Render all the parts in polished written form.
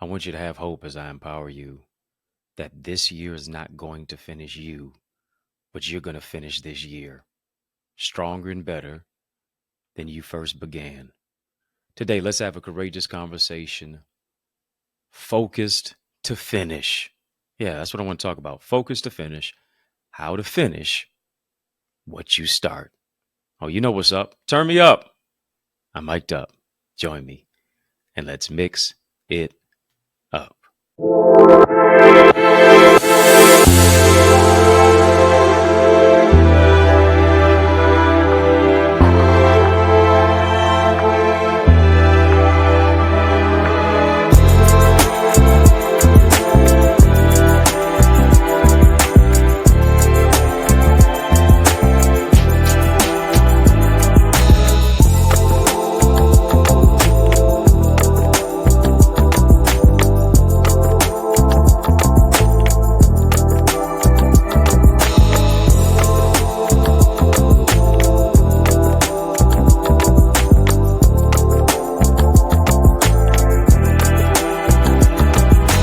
want you to have hope as I empower you that this year is not going to finish you, but you're going to finish this year stronger and better than you first began. Today, let's have a courageous conversation focused to finish. Yeah, that's what I want to talk about. Focus to finish, how to finish what you start. Oh, you know what's up? Turn me up. I'm mic'd up. Join me and let's mix it up.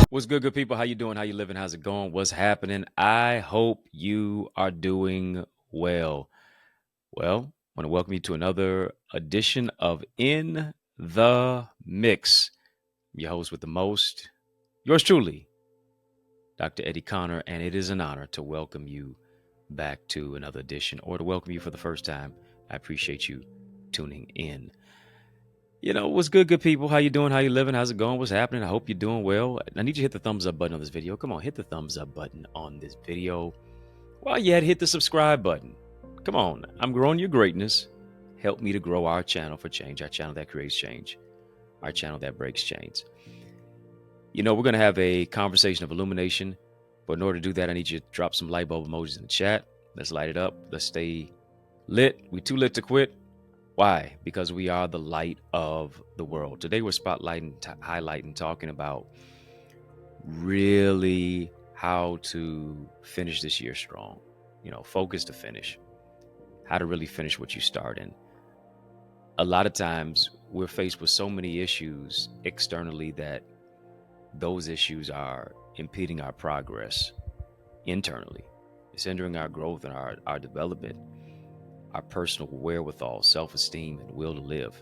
What's good people? How you doing? How you living? How's it going? What's happening? I hope you are doing well. Well, I want to welcome you to another edition of In the Mix. I'm your host with the most, yours truly, Dr. Eddie Connor, and it is an honor to welcome you back to another edition or to welcome you for the first time. I appreciate you tuning in. What's good people? How you doing? How you living? How's it going? What's happening? I hope you're doing well. I need you to hit the thumbs up button on this video. Come on, hit the thumbs up button on this video. While you hit the subscribe button. Come on, I'm growing your greatness. Help me to grow our channel for change, our channel that creates change, our channel that breaks chains. We're going to have a conversation of illumination, but in order to do that, I need you to drop some light bulb emojis in the chat. Let's light it up. Let's stay lit. We too lit to quit. Why? Because we are the light of the world. Today we're spotlighting, highlighting, talking about really how to finish this year strong. Focus to finish. How to really finish what you start in. A lot of times we're faced with so many issues externally that those issues are impeding our progress internally. It's hindering our growth and our development, our personal wherewithal, self-esteem, and will to live.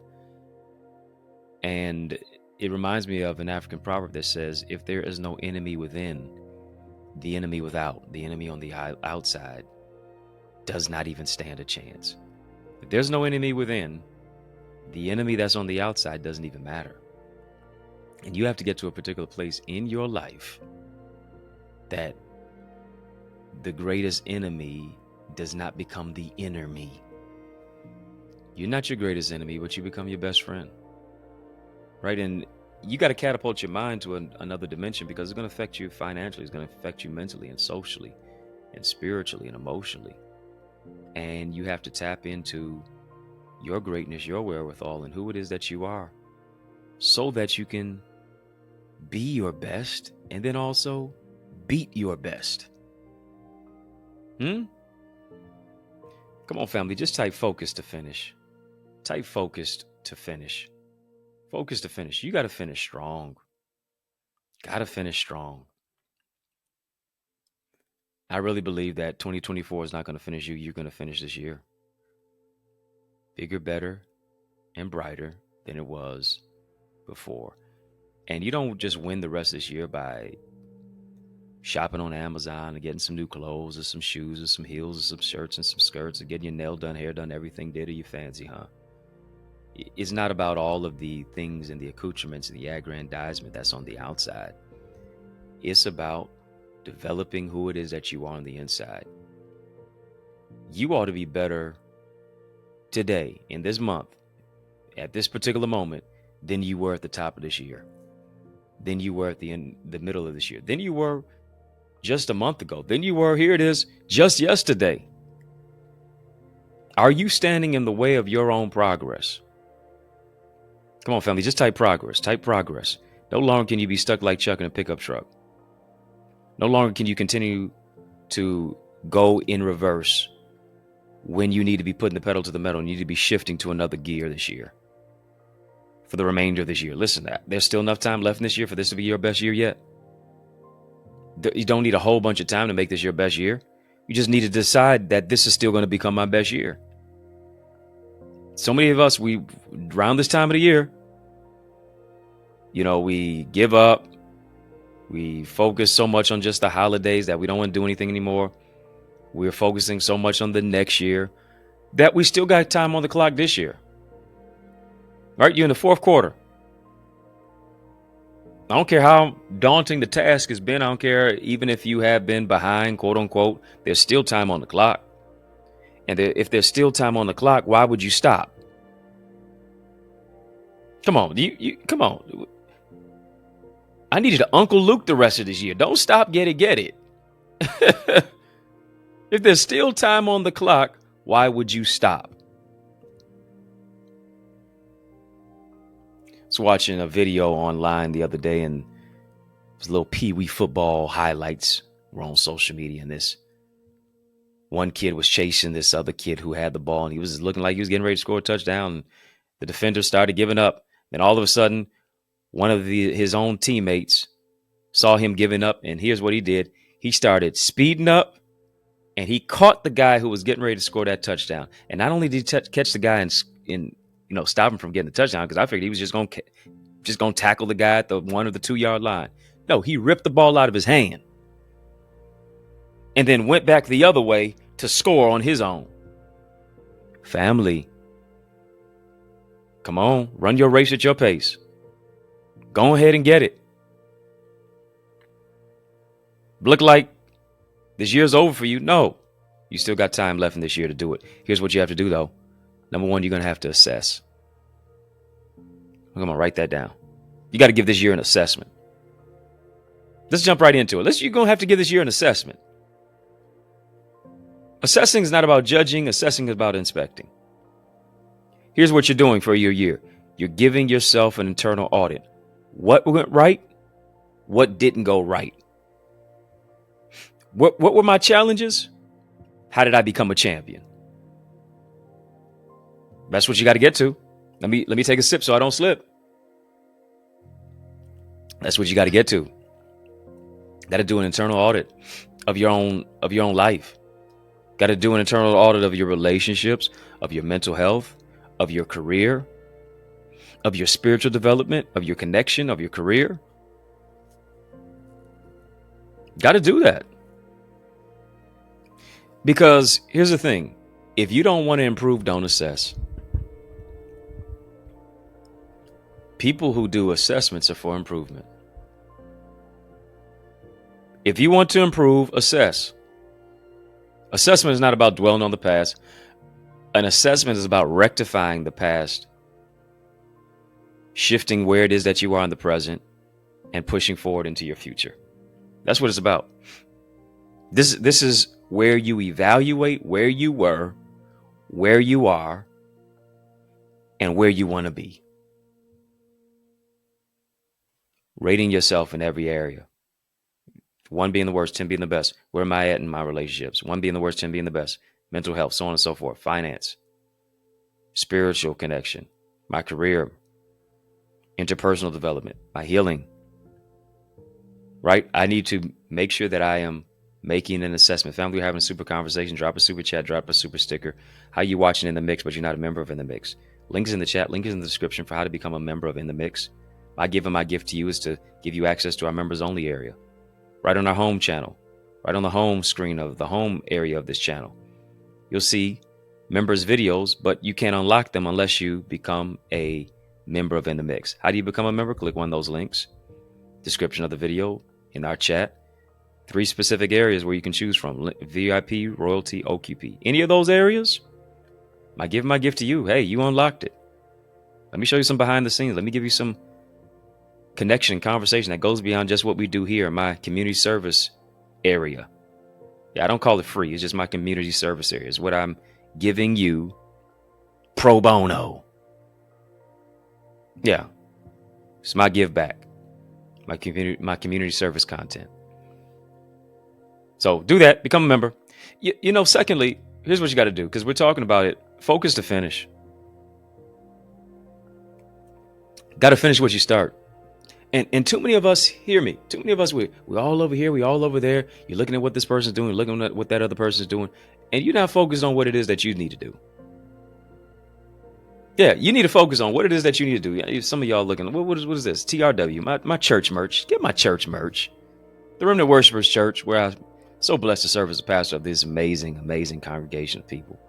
And it reminds me of an African proverb that says, if there is no enemy within, the enemy without, the enemy on the outside, does not even stand a chance. If there's no enemy within, the enemy that's on the outside doesn't even matter. And you have to get to a particular place in your life that the greatest enemy does not become the inner me. You're not your greatest enemy, but you become your best friend. Right? And you got to catapult your mind to another dimension, because it's going to affect you financially. It's going to affect you mentally and socially and spiritually and emotionally. And you have to tap into your greatness, your wherewithal, and who it is that you are, so that you can be your best and then also beat your best. Come on, family, just type focus to finish. Type focused to finish. Focus to finish. You got to finish strong. Got to finish strong. I really believe that 2024 is not going to finish you. You're going to finish this year bigger, better, and brighter than it was before. And you don't just win the rest of this year by shopping on Amazon and getting some new clothes or some shoes or some heels or some shirts and some skirts or getting your nail done, hair done, everything did, or you fancy, huh? It's not about all of the things and the accoutrements and the aggrandizement that's on the outside. It's about developing who it is that you are on the inside. You ought to be better today, in this month, at this particular moment, than you were at the top of this year, than you were at the middle of this year, than you were just a month ago, than you were, here it is, just yesterday. Are you standing in the way of your own progress? Come on, family, just type progress. Type progress. No longer can you be stuck like Chuck in a pickup truck. No longer can you continue to go in reverse when you need to be putting the pedal to the metal and you need to be shifting to another gear this year. for the remainder of this year. Listen, there's still enough time left in this year for this to be your best year yet. You don't need a whole bunch of time to make this your best year. You just need to decide that this is still going to become my best year. So many of us, we around this time of the year, we give up. We focus so much on just the holidays that we don't want to do anything anymore. We're focusing so much on the next year that we still got time on the clock this year. Right? You're in the fourth quarter. I don't care how daunting the task has been. I don't care even if you have been behind, quote unquote, there's still time on the clock. And if there's still time on the clock, why would you stop? Come on, come on. I need you to Uncle Luke the rest of this year. Don't stop, get it. If there's still time on the clock, why would you stop? I was watching a video online the other day, and it was little Pee-wee football highlights were on social media, and this one kid was chasing this other kid who had the ball, and he was looking like he was getting ready to score a touchdown. And the defender started giving up. Then all of a sudden, one of his own teammates saw him giving up, and here's what he did. He started speeding up, and he caught the guy who was getting ready to score that touchdown. And not only did he catch the guy and stop him from getting the touchdown, because I figured he was just gonna tackle the guy at the 1 or the 2 yard line. No, he ripped the ball out of his hand and then went back the other way to score on his own. Family, come on, run your race at your pace. Go ahead and get it. Look like this year's over for you? No, you still got time left in this year to do it. Here's what you have to do, though. Number one, you're going to have to assess. I'm going to write that down. You got to give this year an assessment. Let's jump right into it. You're going to have to give this year an assessment. Assessing is not about judging. Assessing is about inspecting. Here's what you're doing for your year. You're giving yourself an internal audit. What went right? What didn't go right? What were my challenges? How did I become a champion? That's what you got to get to. Let me take a sip so I don't slip. That's what you got to get to. Got to do an internal audit of your own life. Got to do an internal audit of your relationships, of your mental health, of your career, of your spiritual development, of your connection, of your career. Got to do that. Because here's the thing. If you don't want to improve, don't assess. People who do assessments are for improvement. If you want to improve, assess. Assessment is not about dwelling on the past. An assessment is about rectifying the past, shifting where it is that you are in the present, and pushing forward into your future. That's what it's about. This is where you evaluate where you were, where you are, and where you want to be. Rating yourself in every area. 1 being the worst, 10 being the best. Where am I at in my relationships? 1 being the worst, 10 being the best. Mental health, so on and so forth. Finance, spiritual connection, my career, interpersonal development, my healing. Right? I need to make sure that I am making an assessment. Family, we're having a super conversation. Drop a super chat, drop a super sticker. How you watching In the Mix, but you're not a member of In the Mix? Link is in the chat. Link is in the description for how to become a member of In the Mix. My gift to you is to give you access to our members only area. Right on our home channel, right on the home screen of the home area of this channel. You'll see members' videos, but you can't unlock them unless you become a member of In the Mix. How do you become a member? Click one of those links. Description of the video, in our chat. 3 specific areas where you can choose from. VIP, royalty, OQP. Any of those areas? My gift to you. Hey, you unlocked it. Let me show you some behind the scenes. Let me give you some connection, conversation that goes beyond just what we do here in my community service area. Yeah, I don't call it free. It's just my community service area. It's what I'm giving you pro bono. Yeah. It's my give back. My community service content. So do that. Become a member. Secondly, here's what you got to do, because we're talking about it. Focus to finish. Got to finish what you start. And too many of us, hear me, too many of us, we're all over here, we're all over there. You're looking at what this person's doing, looking at what that other person's doing, and you're not focused on what it is that you need to do. Yeah, you need to focus on what it is that you need to do. Some of y'all looking, what is this? TRW, my church merch. Get my church merch. The Remnant Worshipers Church, where I'm so blessed to serve as a pastor of this amazing, amazing congregation of people.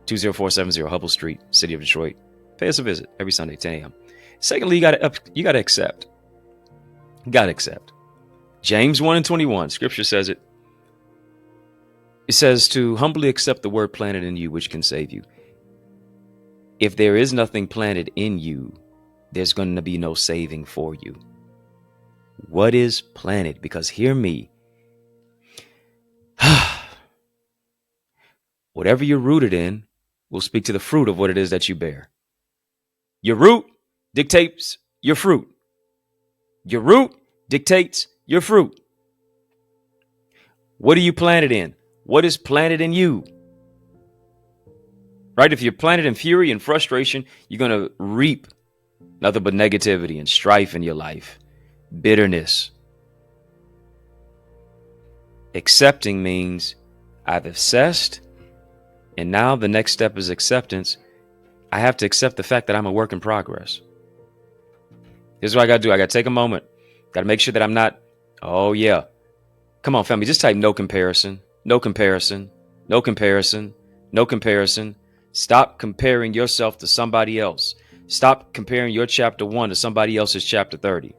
20470 Hubble Street, City of Detroit. Pay us a visit every Sunday, 10 a.m. Secondly, you got to accept. You got to accept. James 1:21, Scripture says it. It says to humbly accept the word planted in you, which can save you. If there is nothing planted in you, there's going to be no saving for you. What is planted? Because hear me. Whatever you're rooted in will speak to the fruit of what it is that you bear. Your root dictates your fruit. Your root dictates your fruit. What are you planted in? What is planted in you? Right? If you're planted in fury and frustration, you're going to reap nothing but negativity and strife in your life. Bitterness. Accepting means I've assessed, and now the next step is acceptance. I have to accept the fact that I'm a work in progress. Here's what I got to do. I got to take a moment. Got to make sure that I'm not, oh yeah. Come on, family, just type no comparison, no comparison, no comparison, no comparison. Stop comparing yourself to somebody else. Stop comparing your chapter 1 to somebody else's chapter 30.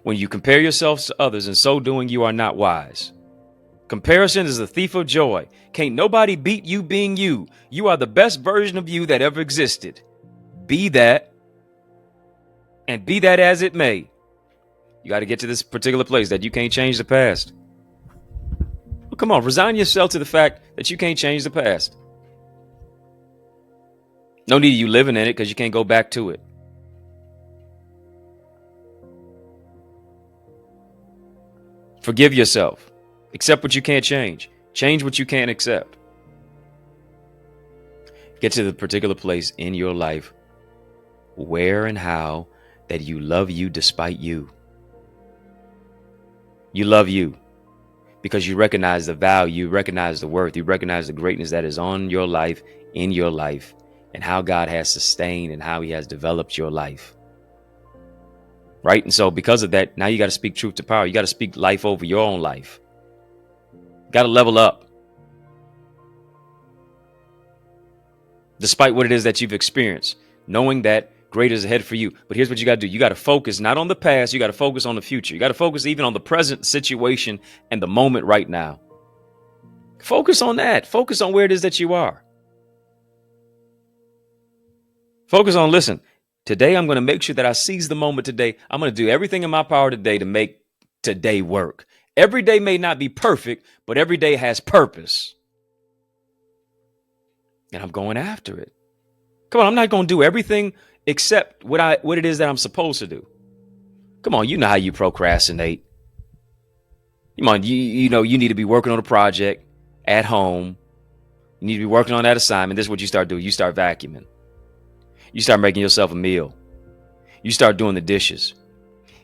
When you compare yourselves to others, in so doing, you are not wise. Comparison is the thief of joy. Can't nobody beat you being you. You are the best version of you that ever existed. Be that, and be that as it may. You got to get to this particular place that you can't change the past. Well, come on, resign yourself to the fact that you can't change the past. No need of you living in it because you can't go back to it. Forgive yourself. Accept what you can't change. Change what you can't accept. Get to the particular place in your life where and how that you love you despite you. You love you because you recognize the value, you recognize the worth, you recognize the greatness that is on your life, in your life, and how God has sustained and how he has developed your life. Right? And so because of that, now you got to speak truth to power. You got to speak life over your own life. Got to level up. Despite what it is that you've experienced, knowing that greater is ahead for you. But here's what you got to do. You got to focus not on the past. You got to focus on the future. You got to focus even on the present situation and the moment right now. Focus on that. Focus on where it is that you are. Focus on, listen, today I'm going to make sure that I seize the moment today. I'm going to do everything in my power today to make today work. Every day may not be perfect, but every day has purpose. And I'm going after it. Come on, I'm not going to do everything except what it is that I'm supposed to do. Come on, you know how you procrastinate. Come on, you know you need to be working on a project at home. You need to be working on that assignment. This is what you start doing. You start vacuuming. You start making yourself a meal. You start doing the dishes.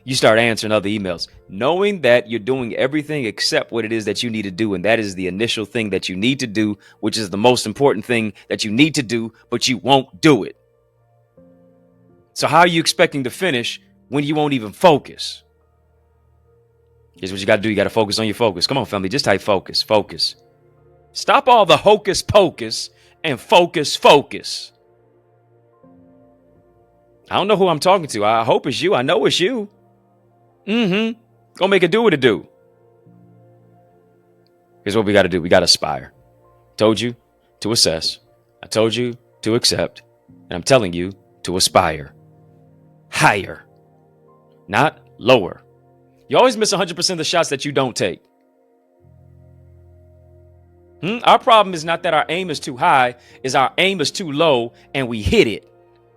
You start answering other emails, knowing that you're doing everything except what it is that you need to do. And that is the initial thing that you need to do, which is the most important thing that you need to do, but you won't do it. So how are you expecting to finish when you won't even focus? Here's what you got to do. You got to focus on your focus. Come on, family. Just type focus, focus. Stop all the hocus pocus and focus, focus. I don't know who I'm talking to. I hope it's you. I know it's you. Go make it do what it do. Here's what we got to do. We got to aspire. Told you to assess. I told you to accept. And I'm telling you to aspire. Higher, not lower. You always miss 100% of the shots that you don't take. Our problem is not that our aim is too high, is our aim is too low and we hit it.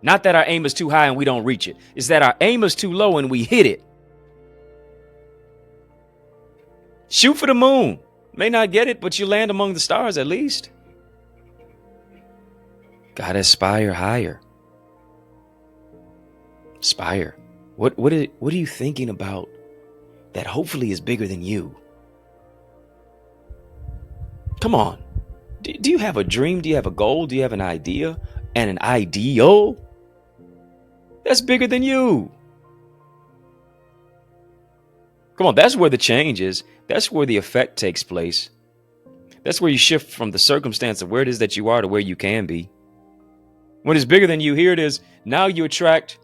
Not that our aim is too high and we don't reach it. It's that our aim is too low and we hit it. Shoot for the moon. May not get it, but you land among the stars at least. Gotta aspire higher. Aspire. What are you thinking about that hopefully is bigger than you? Come on. Do you have a dream? Do you have a goal? Do you have an idea and an ideal that's bigger than you? Come on, that's where the change is. That's where the effect takes place. That's where you shift from the circumstance of where it is that you are to where you can be. When it's bigger than you, here it is. Now you attract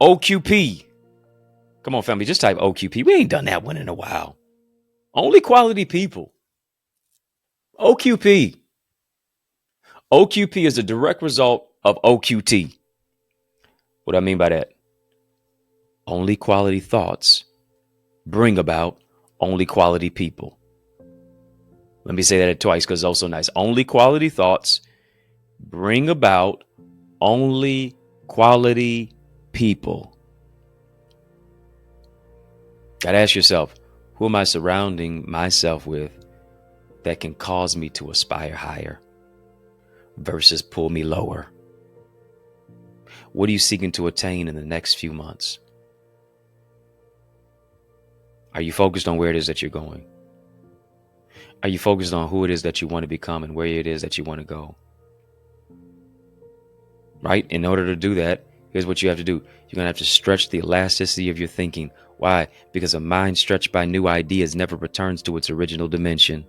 OQP. Come on, family, just type OQP. We ain't done that one in a while. Only quality people. OQP. OQP is a direct result of OQT. What do I mean by that? Only quality thoughts bring about only quality people. Let me say that twice because it's also nice. Only quality thoughts bring about only quality people. Gotta ask yourself, who am I surrounding myself with that can cause me to aspire higher versus pull me lower? What are you seeking to attain in the next few months? Are you focused on where it is that you're going? Are you focused on who it is that you want to become and where it is that you want to go? Right? In order to do that, here's what you have to do. You're going to have to stretch the elasticity of your thinking. Why? Because a mind stretched by new ideas never returns to its original dimension.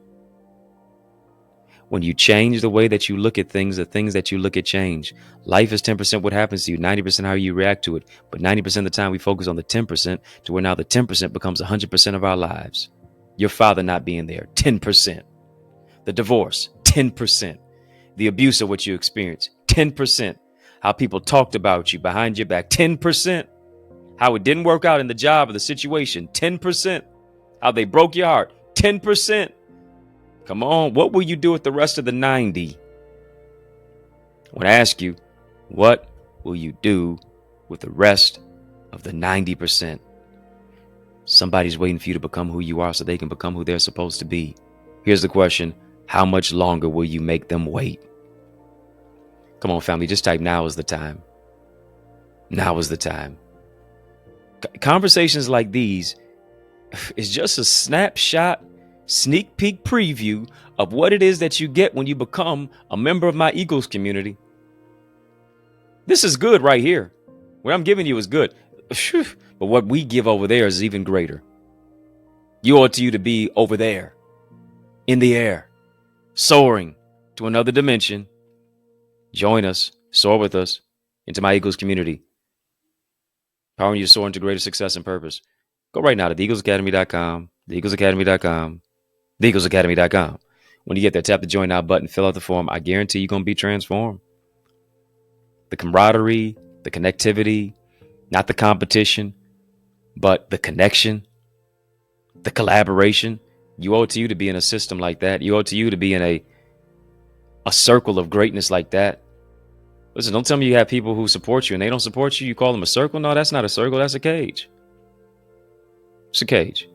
When you change the way that you look at things, the things that you look at change. Life is 10% what happens to you, 90% how you react to it. But 90% of the time we focus on the 10% to where now the 10% becomes 100% of our lives. Your father not being there, 10%. The divorce, 10%. The abuse of what you experienced, 10%. How people talked about you behind your back, 10%. How it didn't work out in the job or the situation, 10%. How they broke your heart, 10%. Come on, what will you do with the rest of the 90? I want to ask you, what will you do with the rest of the 90%? Somebody's waiting for you to become who you are so they can become who they're supposed to be. Here's the question. How much longer will you make them wait? Come on, family, just type now is the time. Now is the time. Conversations like these is just a snapshot, sneak peek preview of what it is that you get when you become a member of my Eagles community. This is good right here. What I'm giving you is good. But what we give over there is even greater. You ought to be over there, in the air, soaring to another dimension. Join us, soar with us into my Eagles community. Powering you to soar into greater success and purpose. Go right now to theeaglesacademy.com, theeaglesacademy.com, theeaglesacademy.com. When you get there, tap the join now button, fill out the form. I guarantee you're going to be transformed. The camaraderie, the connectivity, not the competition, but the connection, the collaboration. You owe it to you to be in a system like that. You owe it to you to be in a circle of greatness like that. Listen, don't tell me you have people who support you and they don't support you. You call them a circle? No, that's not a circle. That's a cage. It's a cage.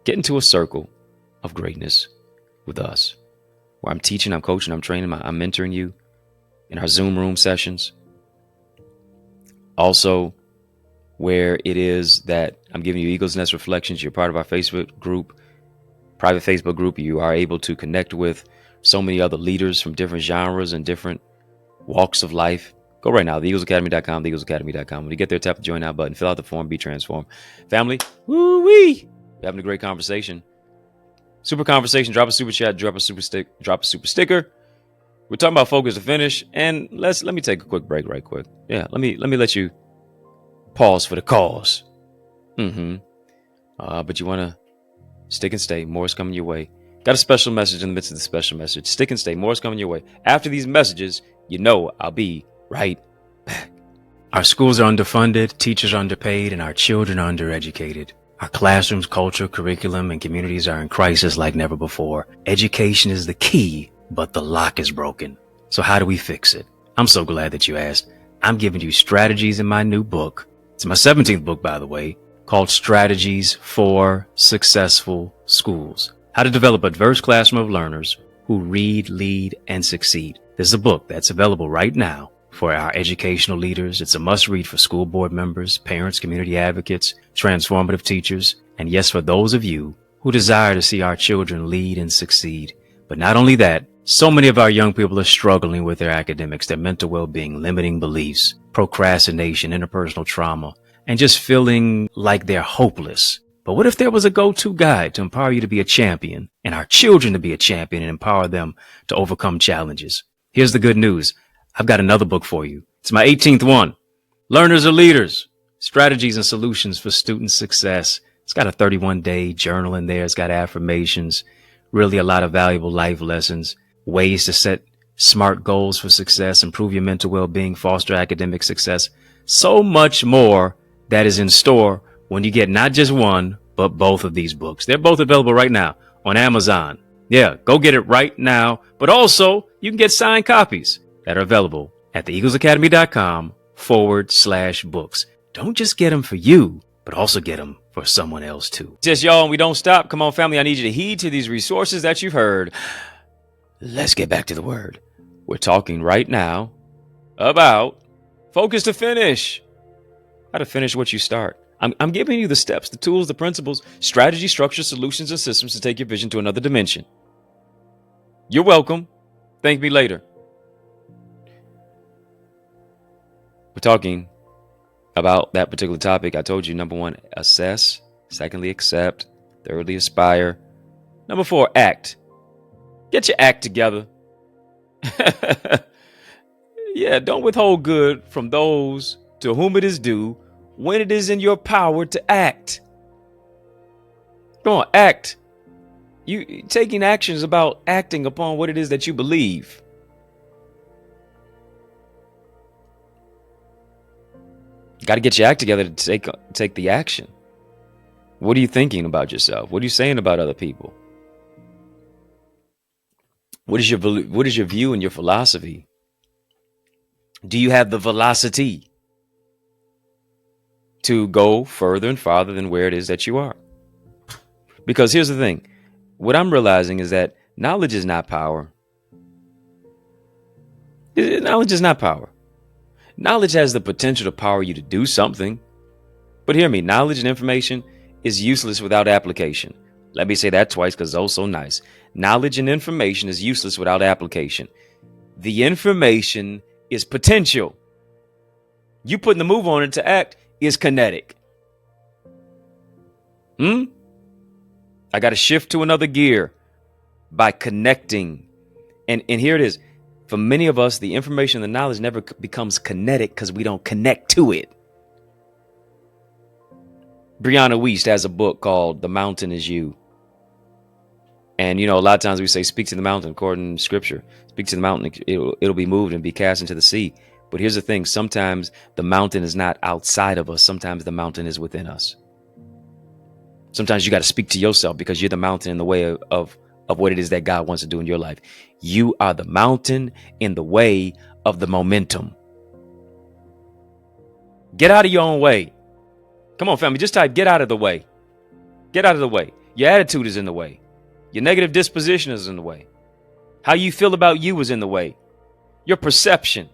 Get into a circle of greatness with us, where I'm teaching, I'm coaching, I'm training, I'm mentoring you in our Zoom room sessions. Also, where it is that I'm giving you Eagles Nest Reflections. You're part of our Facebook group, private Facebook group. You are able to connect with so many other leaders from different genres and different walks of life. Go right now, theeaglesacademy.com, theeaglesacademy.com. When you get there, tap the join now button, fill out the form, be transformed. Family, woo-wee! We're having a great conversation. Super conversation. Drop a super chat, drop a super sticker. We're talking about focus to finish, and let me take a quick break right quick. Yeah, let me let you pause for the cause. But you want to stick and stay. More is coming your way. Got a special message in the midst of the special message. Stick and stay. More is coming your way. After these messages, you know I'll be right back. Our schools are underfunded, teachers are underpaid, and our children are undereducated. Our classrooms, culture, curriculum, and communities are in crisis like never before. Education is the key, but the lock is broken. So how do we fix it? I'm so glad that you asked. I'm giving you strategies in my new book. It's my 17th book, by the way, called Strategies for Successful Schools. How to develop a diverse classroom of learners who read, lead, and succeed. This is a book that's available right now for our educational leaders. It's a must read for school board members, parents, community advocates, transformative teachers, and yes, for those of you who desire to see our children lead and succeed. But not only that, so many of our young people are struggling with their academics, their mental well-being, limiting beliefs, procrastination, interpersonal trauma, and just feeling like they're hopeless. But what if there was a go-to guide to empower you to be a champion and our children to be a champion and empower them to overcome challenges? Here's the good news. I've got another book for you. It's my 18th one. Learners are Leaders, Strategies and Solutions for Student Success. It's got a 31-day journal in there. It's got affirmations, really a lot of valuable life lessons, ways to set smart goals for success, improve your mental well-being, foster academic success. So much more that is in store when you get not just one, but both of these books. They're both available right now on Amazon. Yeah, go get it right now. But also, you can get signed copies that are available at theeaglesacademy.com/books. Don't just get them for you, but also get them for someone else too. Just y'all, and we don't stop. Come on, family. I need you to heed to these resources that you've heard. Let's get back to the word. We're talking right now about focus to finish. How to finish what you start. I'm giving you the steps, the tools, the principles, strategy, structure, solutions, and systems to take your vision to another dimension. You're welcome. Thank me later. We're talking about that particular topic. I told you, number 1, assess. Secondly, accept. Thirdly, aspire. Number 4, act. Get your act together. Yeah, don't withhold good from those to whom it is due when it is in your power to act. Come on, act. You taking action is about acting upon what it is that you believe. Got to get your act together to take the action. What are you thinking about yourself? What are you saying about other people? What is your view and your philosophy? Do you have the velocity to go further and farther than where it is that you are? Because here's the thing. What I'm realizing is that knowledge is not power. Knowledge is not power. Knowledge has the potential to power you to do something. But hear me, knowledge and information is useless without application. Let me say that twice because it's so nice. Knowledge and information is useless without application. The information is potential. You putting the move on it to act is kinetic. I got to shift to another gear by connecting. And here it is. For many of us, the information, the knowledge never becomes kinetic because we don't connect to it. Brianna Wiest has a book called The Mountain Is You. And, a lot of times we say, speak to the mountain, according to scripture. Speak to the mountain, it'll be moved and be cast into the sea. But here's the thing. Sometimes the mountain is not outside of us. Sometimes the mountain is within us. Sometimes you got to speak to yourself because you're the mountain in the way of what it is that God wants to do in your life. You are the mountain in the way of the momentum. Get out of your own way. Come on, family. Just type, get out of the way. Get out of the way. Your attitude is in the way. Your negative disposition is in the way. How you feel about you is in the way. Your perception.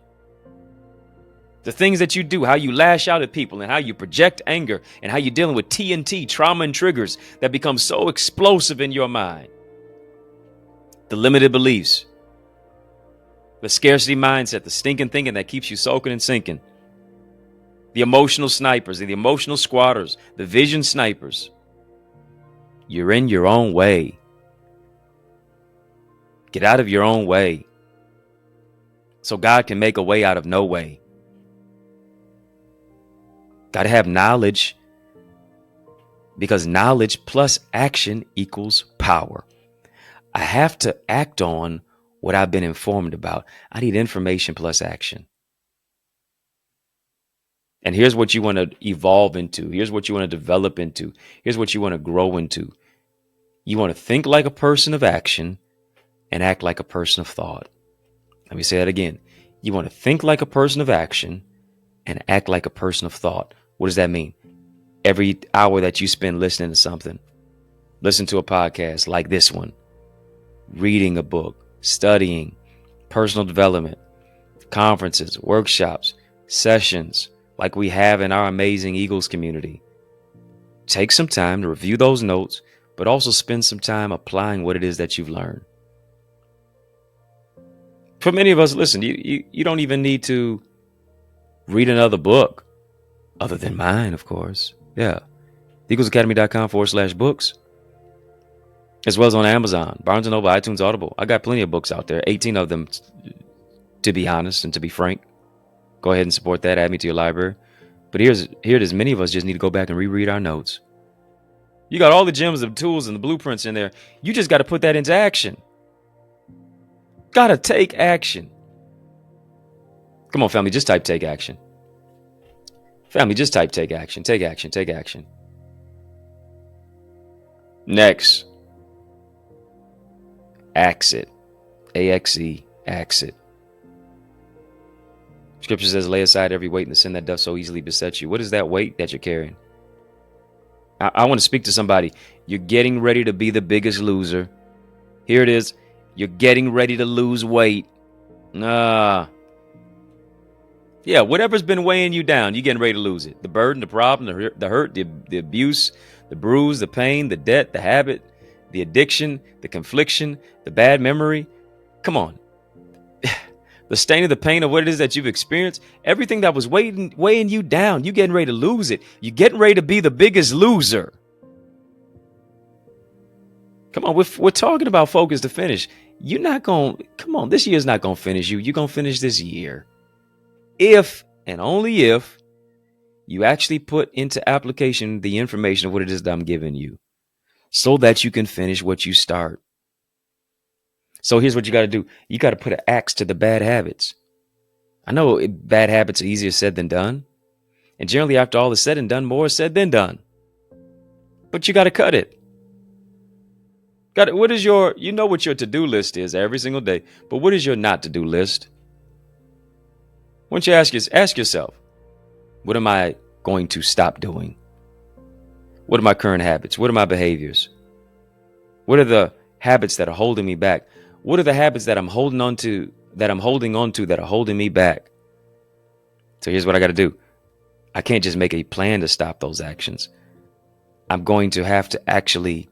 The things that you do, how you lash out at people and how you project anger and how you're dealing with TNT, trauma and triggers that become so explosive in your mind. The limited beliefs, the scarcity mindset, the stinking thinking that keeps you soaking and sinking. The emotional snipers, the emotional squatters, the vision snipers. You're in your own way. Get out of your own way so God can make a way out of no way. Got to have knowledge because knowledge plus action equals power. I have to act on what I've been informed about. I need information plus action. And here's what you want to evolve into. Here's what you want to develop into. Here's what you want to grow into. You want to think like a person of action and act like a person of thought. Let me say that again. You want to think like a person of action and act like a person of thought. What does that mean? Every hour that you spend listening to something, listen to a podcast like this one, reading a book, studying, personal development, conferences, workshops, sessions like we have in our amazing Eagles community. Take some time to review those notes, but also spend some time applying what it is that you've learned. For many of us, listen, you don't even need to read another book other than mine, of course. Yeah. EaglesAcademy.com/books, as well as on Amazon, Barnes & Noble, iTunes, Audible. I got plenty of books out there, 18 of them, to be honest and to be frank. Go ahead and support that. Add me to your library. But here it is. Many of us just need to go back and reread our notes. You got all the gems, the tools, and the blueprints in there. You just got to put that into action. Got to take action. Come on, family, just type take action. Family, just type take action. Take action. Take action. Next. Axe it. A-X-E. Axe it. Scripture says, lay aside every weight and the sin that doth so easily beset you. What is that weight that you're carrying? I want to speak to somebody. You're getting ready to be the biggest loser. Here it is. You're getting ready to lose weight. Yeah, whatever's been weighing you down, you're getting ready to lose it. The burden, the problem, the hurt, the abuse, the bruise, the pain, the debt, the habit, the addiction, the confliction, the bad memory. Come on. The stain of the pain of what it is that you've experienced, everything that was weighing you down, you're getting ready to lose it. You're getting ready to be the biggest loser. Come on, we're talking about focus to finish. You're not going to, come on, this year's not going to finish you. You're going to finish this year. If, and only if, you actually put into application the information of what it is that I'm giving you so that you can finish what you start. So here's what you got to do. You got to put an axe to the bad habits. I know bad habits are easier said than done. And generally, after all is said and done, more is said than done. But you got to cut it. What is you know what your to-do list is every single day, but what is your not to-do list? Why don't you ask yourself, what am I going to stop doing? What are my current habits? What are my behaviors? What are the habits that are holding me back? What are the habits that I'm holding on to, that are holding me back? So here's what I got to do. I can't just make a plan to stop those actions. I'm going to have to actually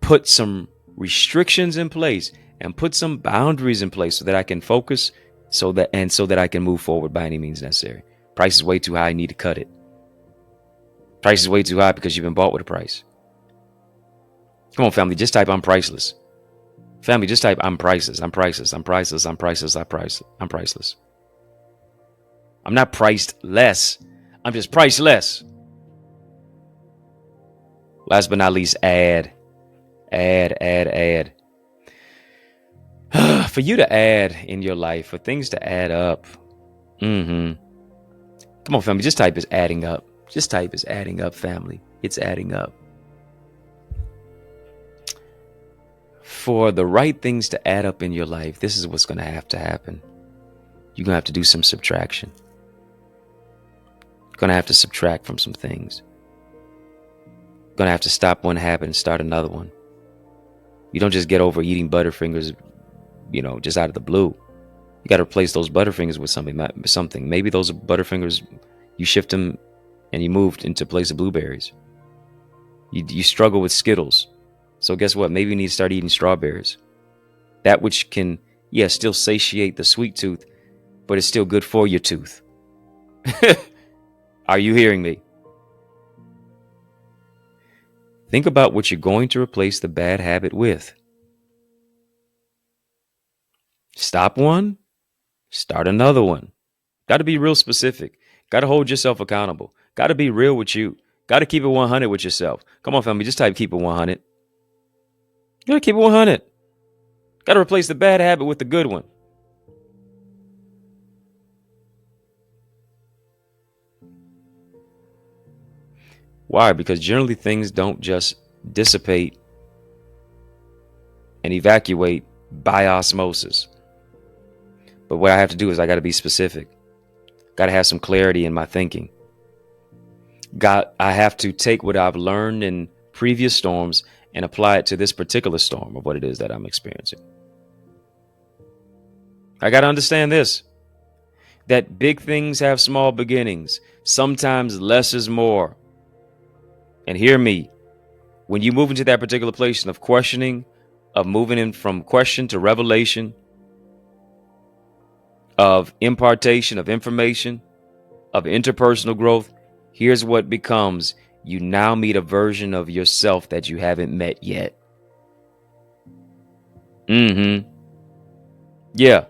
put some restrictions in place and put some boundaries in place so that I can focus, so that I can move forward by any means necessary. Price is way too high. I need to cut it. Price is way too high because you've been bought with a price. Come on, family, just type I'm priceless. Family, just type I'm priceless. I'm priceless. I'm priceless. I'm priceless. I'm priceless. I'm not priced less. I'm just priceless. Last but not least, add. For you to add in your life, for things to add up. Come on, family, just type is adding up. Just type is adding up, family. It's adding up. For the right things to add up in your life, this is what's going to happen. You're going to have to do some subtraction. You're going to have to subtract from some things. You're going to have to stop one habit and start another one. You don't just get over eating Butterfingers, just out of the blue. You got to replace those Butterfingers with something. Maybe those Butterfingers, you shift them and you moved into place of blueberries. You struggle with Skittles. So guess what? Maybe you need to start eating strawberries. That which can, still satiate the sweet tooth, but it's still good for your tooth. Are you hearing me? Think about what you're going to replace the bad habit with. Stop one, start another one. Got to be real specific. Got to hold yourself accountable. Got to be real with you. Got to keep it 100 with yourself. Come on, family, just type keep it 100. You gotta keep it 100. Gotta replace the bad habit with the good one. Why? Because generally things don't just dissipate and evacuate by osmosis. But what I have to do is I gotta be specific. Gotta have some clarity in my thinking. I have to take what I've learned in previous storms and apply it to this particular storm of what it is that I'm experiencing. I got to understand this, that big things have small beginnings. Sometimes less is more. And hear me, when you move into that particular place of questioning, of moving in from question to revelation, of impartation of information, of interpersonal growth, here's what becomes: you now meet a version of yourself that you haven't met yet. Yeah.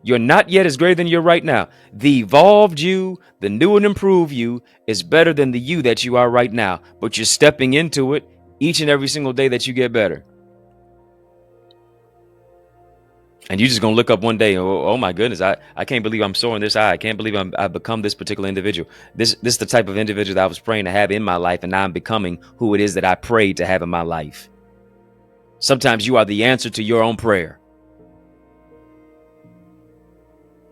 You're not yet as great than you're right now. The evolved you, the new and improved you, is better than the you that you are right now. But you're stepping into it each and every single day that you get better. And you're just going to look up one day, oh my goodness, I can't believe I'm soaring this high. I can't believe I've become this particular individual. This is the type of individual that I was praying to have in my life, and now I'm becoming who it is that I prayed to have in my life. Sometimes you are the answer to your own prayer.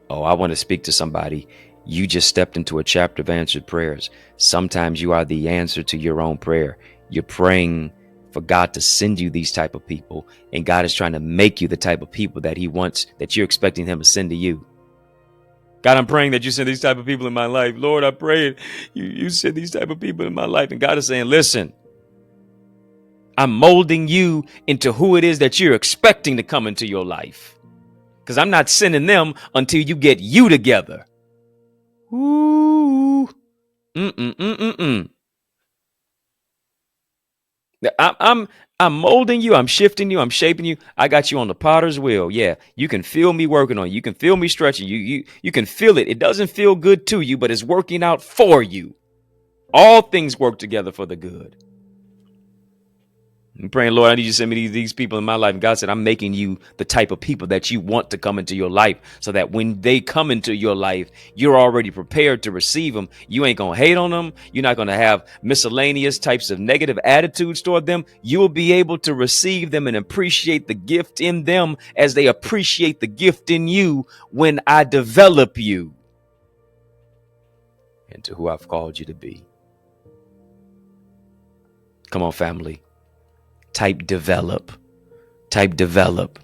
Oh, I want to speak to somebody. You just stepped into a chapter of answered prayers. Sometimes you are the answer to your own prayer. You're praying for God to send you these type of people, and God is trying to make you the type of people that he wants, that you're expecting him to send to you. God, I'm praying that you send these type of people in my life. Lord, I pray you send these type of people in my life. And God is saying, listen, I'm molding you into who it is that you're expecting to come into your life. Because I'm not sending them until you get you together. Ooh. I'm molding you. I'm shifting you. I'm shaping you. I got you on the potter's wheel. Yeah, you can feel me working on you. You can feel me stretching you. You can feel it. It doesn't feel good to you, but it's working out for you. All things work together for the good. I'm praying, Lord, I need you to send me these people in my life. And God said, I'm making you the type of people that you want to come into your life, so that when they come into your life, you're already prepared to receive them. You ain't going to hate on them. You're not going to have miscellaneous types of negative attitudes toward them. You'll be able to receive them and appreciate the gift in them as they appreciate the gift in you when I develop you into who I've called you to be. Come on, family. Type develop. Type develop.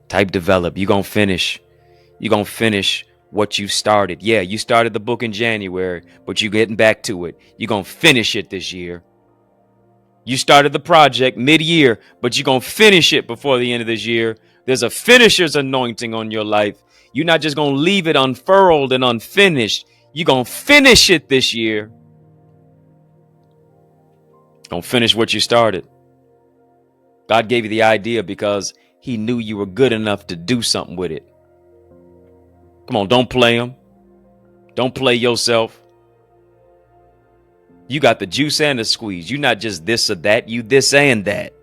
Type develop. You're going to finish. You're going to finish what you started. Yeah, you started the book in January, but you're getting back to it. You're going to finish it this year. You started the project mid-year, but you're going to finish it before the end of this year. There's a finisher's anointing on your life. You're not just going to leave it unfurled and unfinished. You're going to finish it this year. Going to finish what you started. God gave you the idea because he knew you were good enough to do something with it. Come on, don't play him. Don't play yourself. You got the juice and the squeeze. You're not just this or that. You this and that.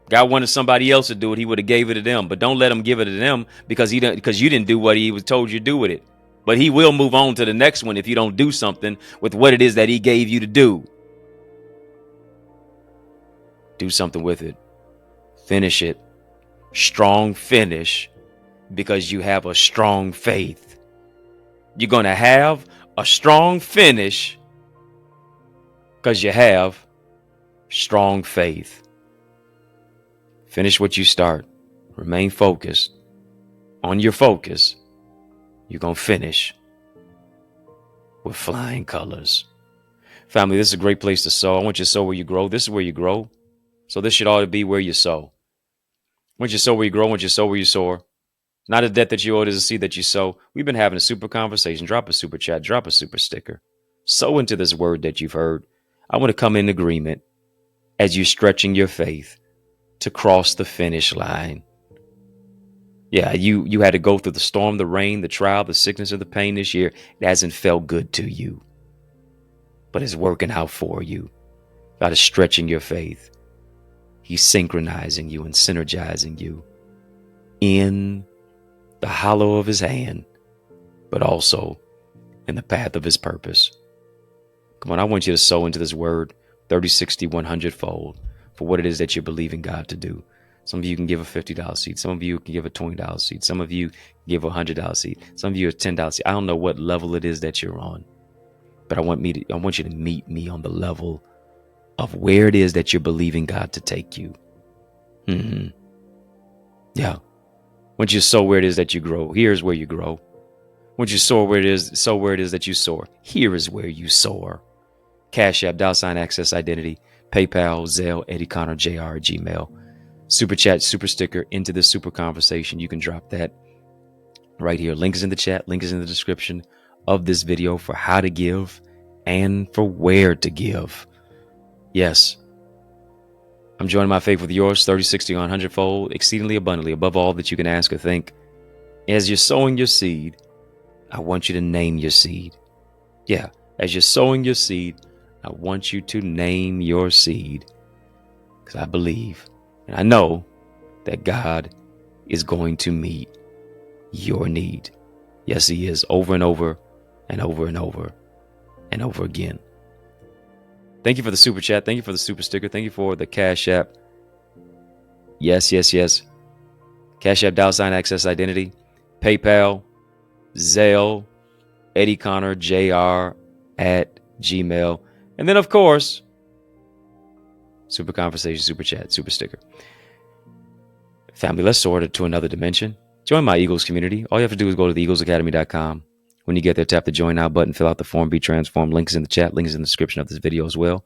God wanted somebody else to do it. He would have gave it to them. But don't let him give it to them because you didn't do what he was told you to do with it. But he will move on to the next one if you don't do something with what it is that he gave you to do. Do something with it. Finish it. Strong finish, because you have a strong faith. You're going to have a strong finish because you have strong faith. Finish what you start. Remain focused. On your focus, you're going to finish with flying colors. Family, this is a great place to sow. I want you to sow where you grow. This is where you grow. So this should ought to be where you sow. Once you sow where you grow, once you sow where you soar. Not a debt that you owe, it is a seed that you sow. We've been having a super conversation. Drop a super chat, drop a super sticker. Sow into this word that you've heard. I want to come in agreement as you're stretching your faith to cross the finish line. Yeah, you had to go through the storm, the rain, the trial, the sickness, and the pain this year. It hasn't felt good to you, but it's working out for you. God is stretching your faith. He's synchronizing you and synergizing you in the hollow of his hand, but also in the path of his purpose. Come on, I want you to sow into this word 30, 60, 100 fold for what it is that you're believing God to do. Some of you can give a $50 seed. Some of you can give a $20 seed. Some of you can give a $100 seed. Some of you a $10 seed. I don't know what level it is that you're on, but I want you to meet me on the level of where it is that you're believing God to take you. Yeah. Once you sow where it is that you grow, here's where you grow. Once you sow where it is that you soar, here is where you soar. Cash App, $ access identity, PayPal, Zelle, EddieConnorJr, Gmail. Super chat, super sticker into the super conversation. You can drop that right here. Link is in the chat. Link is in the description of this video for how to give and for where to give. Yes. I'm joining my faith with yours, 30, 60, 100-fold, exceedingly abundantly, above all that you can ask or think. As you're sowing your seed, I want you to name your seed. Yeah, as you're sowing your seed, I want you to name your seed. Because I believe and I know that God is going to meet your need. Yes, he is, over and over and over and over and over again. Thank you for the super chat. Thank you for the super sticker. Thank you for the Cash App. Yes, yes, yes. Cash App, $ access identity, PayPal, Zelle, EddieConnorJr at Gmail. And then, of course, super conversation, super chat, super sticker. Family, let's soar to another dimension. Join my Eagles community. All you have to do is go to theeaglesacademy.com. When you get there, tap the Join Now button, fill out the form, be transformed. Link is in the chat. Link is in the description of this video as well.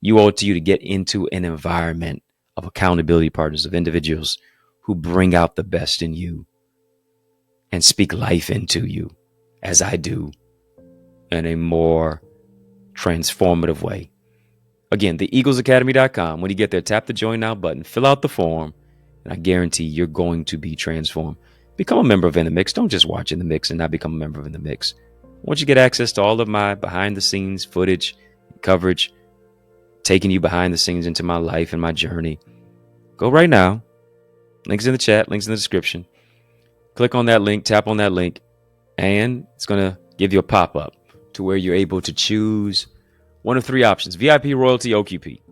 You owe it to you to get into an environment of accountability partners, of individuals who bring out the best in you and speak life into you, as I do, in a more transformative way. Again, theeaglesacademy.com. When you get there, tap the Join Now button, fill out the form, and I guarantee you're going to be transformed. Become a member of In the Mix. Don't just watch In the Mix and not become a member of In the Mix. Once you get access to all of my behind-the-scenes footage, coverage, taking you behind the scenes into my life and my journey, go right now. Links in the chat, links in the description. Click on that link, tap on that link, and it's going to give you a pop-up to where you're able to choose one of three options: VIP, Royalty, OQP.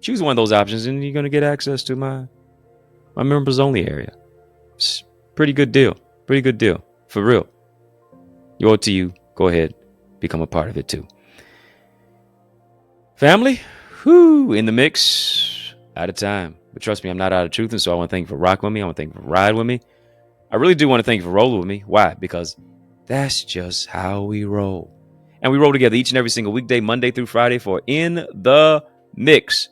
Choose one of those options, and you're going to get access to my members only area. It's pretty good deal. Pretty good deal. For real. You owe it to you. Go ahead. Become a part of it too. Family, in the mix. Out of time. But trust me, I'm not out of truth. And so I want to thank you for rocking with me. I want to thank you for riding with me. I really do want to thank you for rolling with me. Why? Because that's just how we roll. And we roll together each and every single weekday, Monday through Friday, for In the Mix.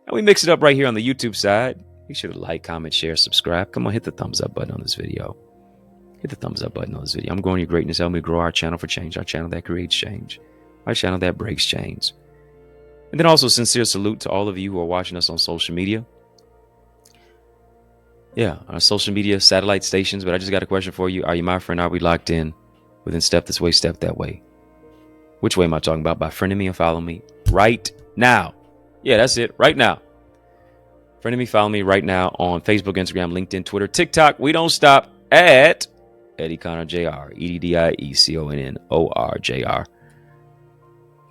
And we mix it up right here on the YouTube side. Make sure to like, comment, share, subscribe. Come on, hit the thumbs up button on this video. Hit the thumbs up button on this video. I'm growing your greatness. Help me grow our channel for change. Our channel that creates change. Our channel that breaks chains. And then also sincere salute to all of you who are watching us on social media. Yeah, our social media satellite stations. But I just got a question for you. Are you my friend? Are we locked in? Within Step This Way, Step That Way. Which way am I talking about? By friending me and follow me right now. Yeah, that's it. Right now. Friend me, follow me right now on Facebook, Instagram, LinkedIn, Twitter, TikTok. We don't stop at EddieConnorJr. EddieConnorJr.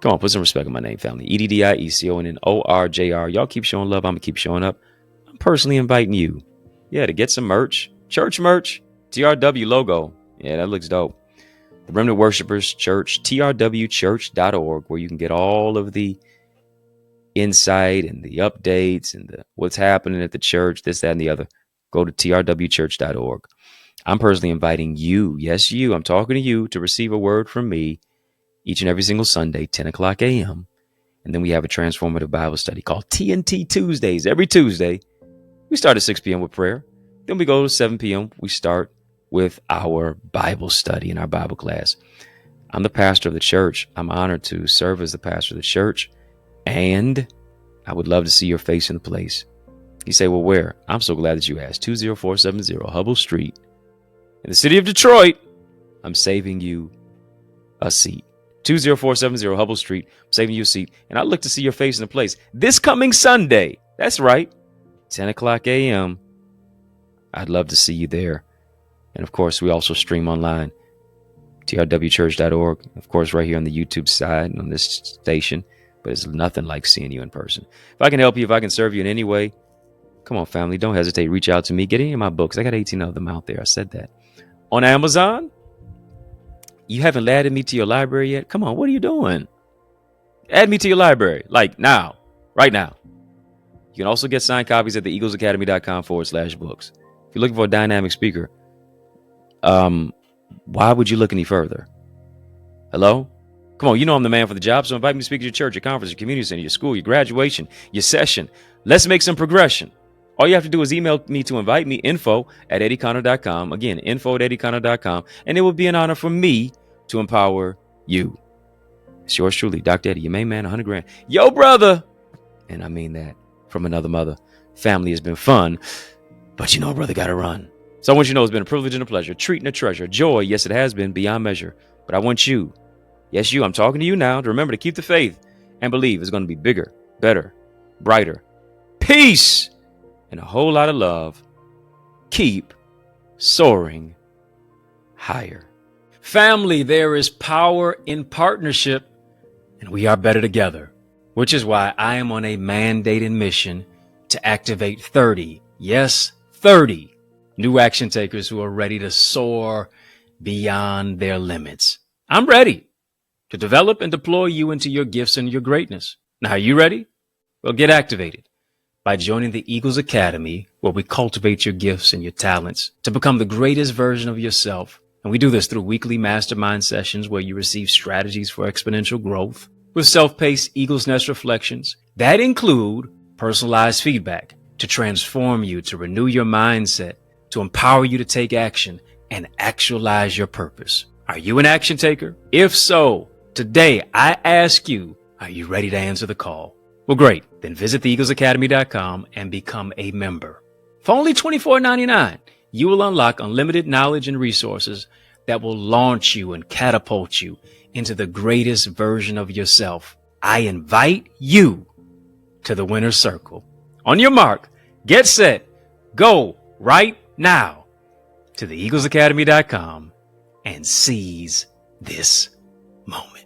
Come on, put some respect on my name, family. EddieConnorJr. Y'all keep showing love. I'm going to keep showing up. I'm personally inviting you, to get some merch. Church merch. TRW logo. Yeah, that looks dope. The Remnant Worshipers Church, trwchurch.org, where you can get all of the insight and the updates and what's happening at the church, this, that, and the other. Go to trwchurch.org. I'm personally inviting you, yes, you, I'm talking to you, to receive a word from me each and every single Sunday, 10 o'clock a.m. And then we have a transformative Bible study called TNT Tuesdays. Every Tuesday, we start at 6 p.m. with prayer. Then we go to 7 p.m. We start with our Bible study and our Bible class. I'm the pastor of the church. I'm honored to serve as the pastor of the church. And I would love to see your face in the place. You say, well, where? I'm so glad that you asked. 20470 Hubble Street in the city of Detroit. I'm saving you a seat. 20470 Hubble Street. I'm saving you a seat. And I look to see your face in the place this coming Sunday. That's right. 10 o'clock a.m. I'd love to see you there. And of course, we also stream online. trwchurch.org. Of course, right here on the YouTube side on this station. But it's nothing like seeing you in person. If I can help you, if I can serve you in any way, come on, family. Don't hesitate. Reach out to me. Get any of my books. I got 18 of them out there. I said that. On Amazon. You haven't added me to your library yet? Come on. What are you doing? Add me to your library. Like now. Right now. You can also get signed copies at theeaglesacademy.com/books. If you're looking for a dynamic speaker, why would you look any further? Hello? Come on, you know I'm the man for the job, so invite me to speak at your church, your conference, your community center, your school, your graduation, your session. Let's make some progression. All you have to do is email me to invite me, info@EddieConnor.com. Again, info@EddieConnor.com. And it will be an honor for me to empower you. It's yours truly, Dr. Eddie, your main man, 100 grand. Yo, brother! And I mean that from another mother. Family has been fun, but you know, brother, gotta run. So I want you to know it's been a privilege and a pleasure, treat and a treasure, joy. Yes, it has been beyond measure, but I want you, yes, you, I'm talking to you now, to remember to keep the faith and believe it's going to be bigger, better, brighter, peace, and a whole lot of love. Keep soaring higher. Family, there is power in partnership, and we are better together, which is why I am on a mandated mission to activate 30, yes, 30 new action takers who are ready to soar beyond their limits. I'm ready to develop and deploy you into your gifts and your greatness. Now, are you ready? Well, get activated by joining the Eagles Academy, where we cultivate your gifts and your talents to become the greatest version of yourself. And we do this through weekly mastermind sessions where you receive strategies for exponential growth with self-paced Eagles Nest reflections that include personalized feedback to transform you, to renew your mindset, to empower you to take action and actualize your purpose. Are you an action taker? If so, today I ask you, are you ready to answer the call? Well, great. Then visit theeaglesacademy.com and become a member. For only $24.99, you will unlock unlimited knowledge and resources that will launch you and catapult you into the greatest version of yourself. I invite you to the winner's circle. On your mark, get set, go right now to theeaglesacademy.com and seize this moment.